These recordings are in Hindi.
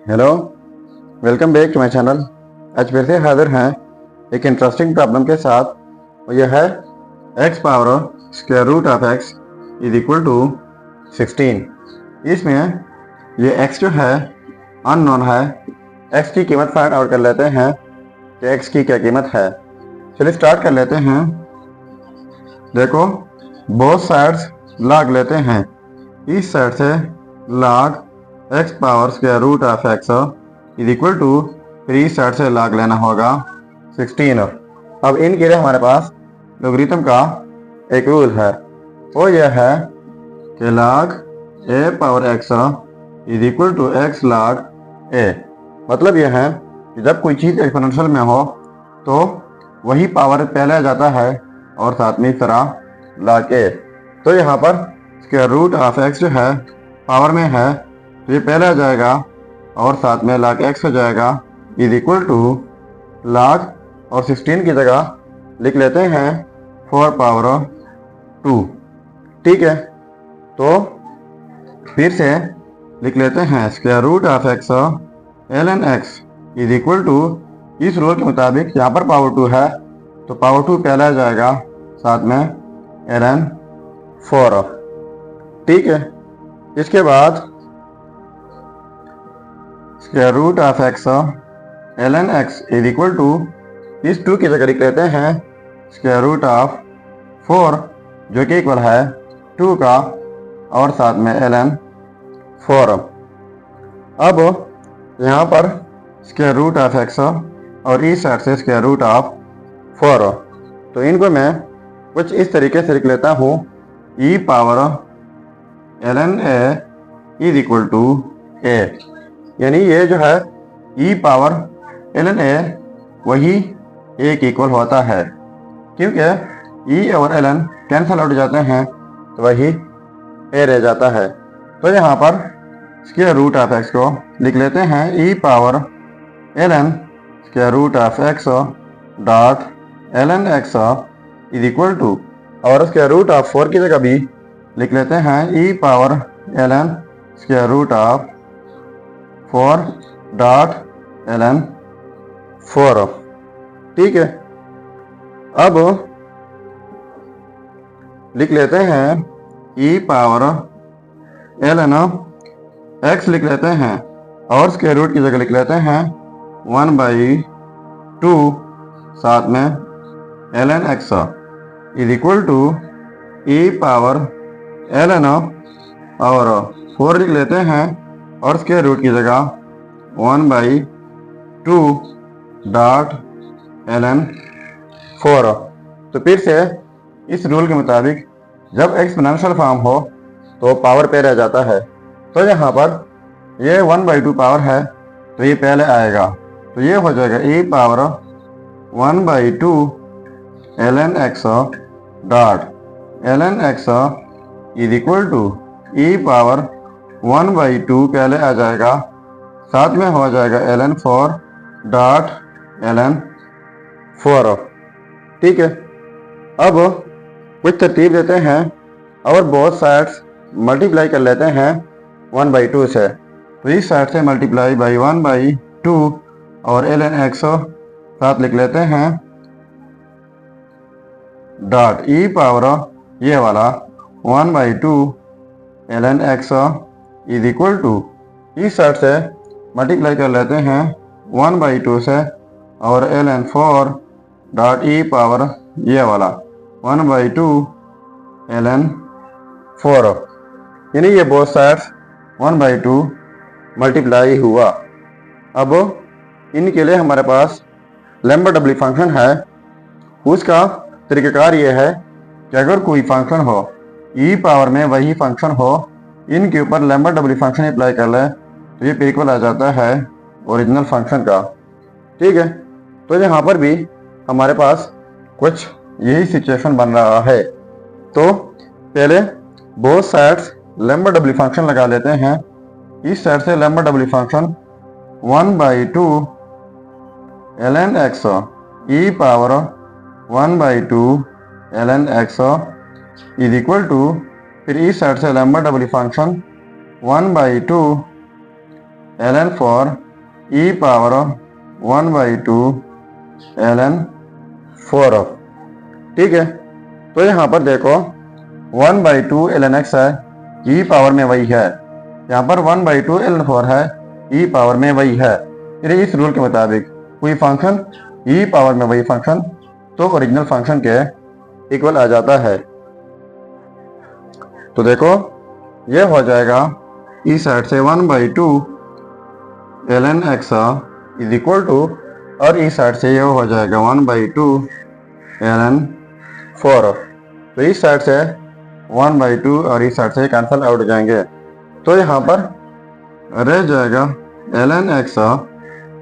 Hello, welcome back to my channel. आज फिर से हाजिर हैं एक इंटरेस्टिंग प्रॉब्लम के साथ और यह है x power square root of x is equal to 16। इसमें ये x जो है अननोन है। x की कीमत फाइंड आउट कर लेते हैं कि x की क्या कीमत है। चलिए स्टार्ट कर लेते हैं। देखो, बोथ साइड्स लॉग लेते हैं। इस साइड से log x power square root of x is equal to, फिर इस साइड से लॉग लेना होगा 16। अब इनके लिए हमारे पास लोगरिथम का एक रूल है, वो यह है कि log a power x is equal to x log a। मतलब यह है कि जब कोई चीज़ एक्सपोनेंशियल में हो तो वही पावर पहले आ जाता है और साथ में इस तरह लॉग a। तो यहाँ पर स्क्वायर रूट ऑफ x जो है पावर में है तो ये पहले आ जाएगा और साथ में log x हो जाएगा इज इक्वल टू log और 16 की जगह लिख लेते हैं 4 पावर 2। ठीक है, तो फिर से लिख लेते हैं square root of x ln x is equal to, इस रूल के मुताबिक यहाँ पर पावर 2 है तो पावर 2 पहले आ जाएगा साथ में ln 4। ठीक है, इसके बाद square root of x ln x is equal to, इस 2 की जगह लिख लेते हैं स्क्वायर रूट ऑफ 4 जो कि इक्वल है 2 का और साथ में ln 4। अब यहाँ पर स्क्वायर रूट ऑफ x और इस साइड से स्क्वायर रूट ऑफ 4, तो इनको मैं कुछ इस तरीके से लिख लेता हूँ e power ln a is equal to a। यानी ये जो है e पावर ln a वही a के इक्वल होता है, क्योंकि e और ln कैंसिल आउट जाते हैं तो वही a रह जाता है। तो यहाँ पर स्क्वायर रूट ऑफ x को लिख लेते हैं e power ln square root of x dot ln x is equal to, और स्क्वायर रूट ऑफ 4 की जगह भी लिख लेते हैं e power ln square root of 4 dot ln 4। ठीक है, अब लिख लेते हैं e पावर ln x लिख लेते हैं और स्क्वायर रूट की जगह लिख लेते हैं 1/2 साथ में ln x is equal to e power ln और 4 लिख लेते हैं और स्क्वायर रूट की जगह 1/2 डॉट ln 4। तो फिर से इस रूल के मुताबिक जब एक्सपोनेंशियल फॉर्म हो तो पावर पे रह जाता है। तो यहाँ पर ये 1/2 पावर है तो ये पहले आएगा, तो ये हो जाएगा e power 1/2 ln x dot ln x is equal to e power 1/2 पहले आ जाएगा साथ में हो जाएगा ln 4 डॉट ln 4। ठीक है, अब कुछ तरतीब देते हैं और बोथ साइड्स मल्टीप्लाई कर लेते हैं 1/2 से। तो इस साइड से मल्टीप्लाई बाई 1/2 और ln x साथ लिख लेते हैं डॉट e पावर ये वाला 1/2 ln x is equal to, इस साइड से मल्टीप्लाई कर लेते हैं 1/2 से और ln 4 डॉट e पावर ये वाला 1/2 ln 4। यानी ये बोथ साइड्स 1/2 मल्टीप्लाई हुआ। अब इनके लिए हमारे पास लैम्बर्ट डबली फंक्शन है। उसका तरीक़ाकार ये है कि अगर कोई फंक्शन हो e पावर में वही फंक्शन हो, इनके ऊपर लैम्बर्ट डबली फंक्शन अप्लाई कर ले तो ये इक्वल आ जाता है ओरिजिनल फंक्शन का। ठीक है, तो यहाँ पर भी हमारे पास कुछ यही सिचुएशन बन रहा है। तो पहले both sides Lambert W function लगा लेते हैं। इस साइड से Lambert W function 1/2 ln x e power 1/2 ln x is equal to, फिर इस साइड से Lambert W function 1/2 ln for e power 1/2 ln 4 of. ठीक है, तो यहाँ पर देखो 1/2 ln x है, e पावर में वही है, यहाँ पर 1/2 ln 4 है, e पावर में वही है। फिर इस रूल के मुताबिक कोई फंक्शन e पावर में वही फंक्शन तो ओरिजिनल फंक्शन के इक्वल आ जाता है। तो देखो ये हो जाएगा इस साइड से 1/2 ln x is equal to, और इस साइड से ये हो जाएगा 1/2 ln 4। तो इस साइड से 1/2 और इस साइड से कैंसिल आउट हो जाएंगे, तो यहाँ पर रह जाएगा ln x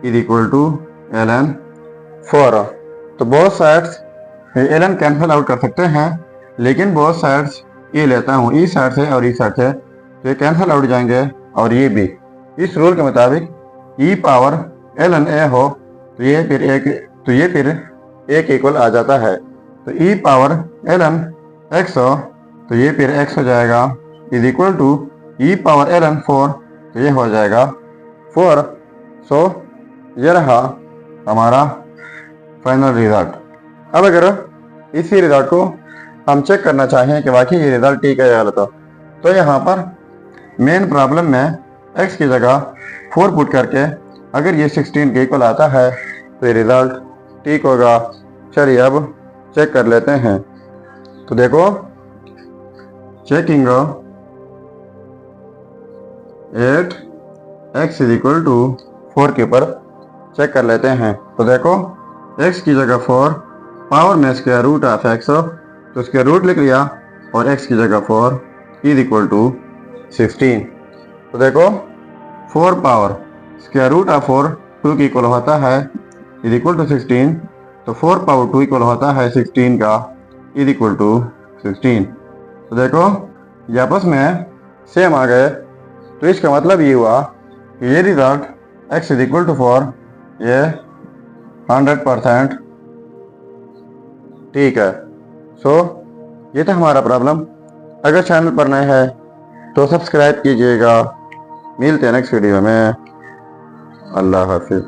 is equal to ln 4। तो बहुत साइड्स ln कैंसिल आउट कर सकते हैं, लेकिन बहुत साइड्स ये लेता हूँ इस साइड से और इस साइड से, तो ये कैंसिल आउट जाएंगे, और ये भी इस रूल के मुताबिक e पावर ln a हो तो ये फिर एक इक्वल आ जाता है। तो e पावर ln x हो तो ये फिर x हो जाएगा is equal to e power ln 4, तो ये हो जाएगा 4। सो ये रहा हमारा फाइनल रिजल्ट। अब अगर इसी रिजल्ट को हम चेक करना चाहें कि वाकई ये रिजल्ट ठीक है या गलत हो, तो यहाँ पर मेन प्रॉब्लम में x की जगह 4 पुट करके अगर ये 16 के इक्वल आता है तो ये रिजल्ट ठीक होगा। चलिए अब चेक कर लेते हैं। तो देखो checking 8x is equal to 4 के ऊपर चेक कर लेते हैं। तो देखो x की जगह 4, पावर में स्क्वायर रूट ऑफ x हो तो स्क्वायर रूट लिख लिया, और x की जगह 4 इज इक्वल टू 16। तो देखो 4 पावर स्क्वायर रूट ऑफ 4 2 के इक्वल होता है इज इक्वल टू 16, तो 4 पावर 2 इक्वल होता है 16 का इज इक्वल टू 16। तो देखो ये आपस में सेम आ गए, तो इसका मतलब ये हुआ कि ये result x is equal to 4 ये 100% ठीक है। सो ये था हमारा प्रॉब्लम। अगर चैनल पर नए हैं तो सब्सक्राइब कीजिएगा। मिलते हैं नेक्स्ट वीडियो में। अल्लाह हाफिज़।